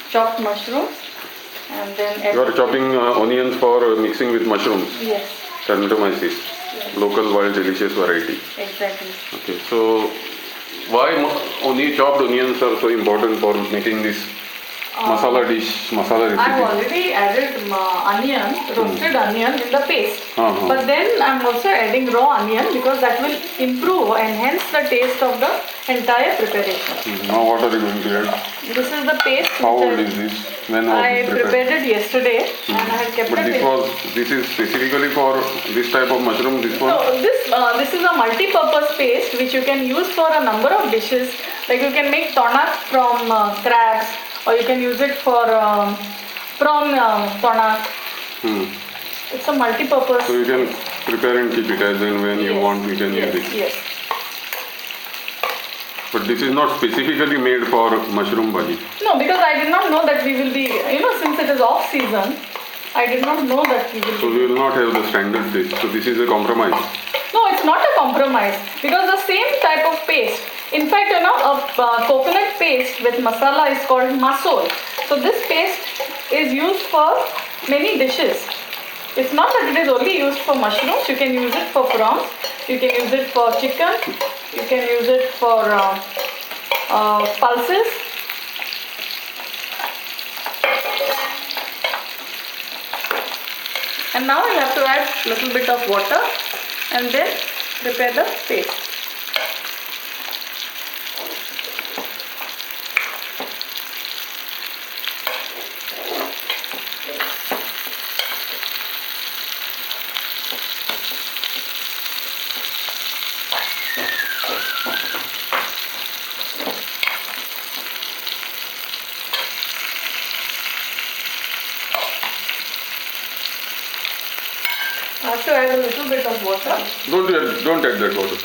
chopped mushrooms, and then You are chopping onions for mixing with mushrooms. Yes, Xanthomasis, yes, local wild delicious variety. exactly. Okay, so why only chopped onions are so important for making this masala dish, masala I've recipe? already added onion, roasted onion in the paste. Uh-huh. But then I'm also adding raw onion because that will improve, enhance the taste of the entire preparation. Now what are you going to add? This is the paste How which old is this? When was I it prepared? prepared it yesterday and I had kept But it. this is specifically for this type of mushroom, this one? So this is a multi-purpose paste which you can use for a number of dishes. Like you can make tonak from crabs, or you can use it for prawn tonak. It's a multi-purpose. So you can prepare and keep it as and when you Yes, want, you can yes, use it. Yes. But this is not specifically made for mushroom bhaji. No, because I did not know that we will be, since it is off season, I did not know that we will So be. we will not have the standard taste. So this is a compromise. No, it's not a compromise because the same type of paste. In fact, a coconut paste with masala is called masol. So this paste is used for many dishes. It's not that it is only used for mushrooms. You can use it for prawns. You can use it for chicken. You can use it for pulses. And now you have to add a little bit of water and then prepare the paste. I have to add a little bit of water. Don't add that water.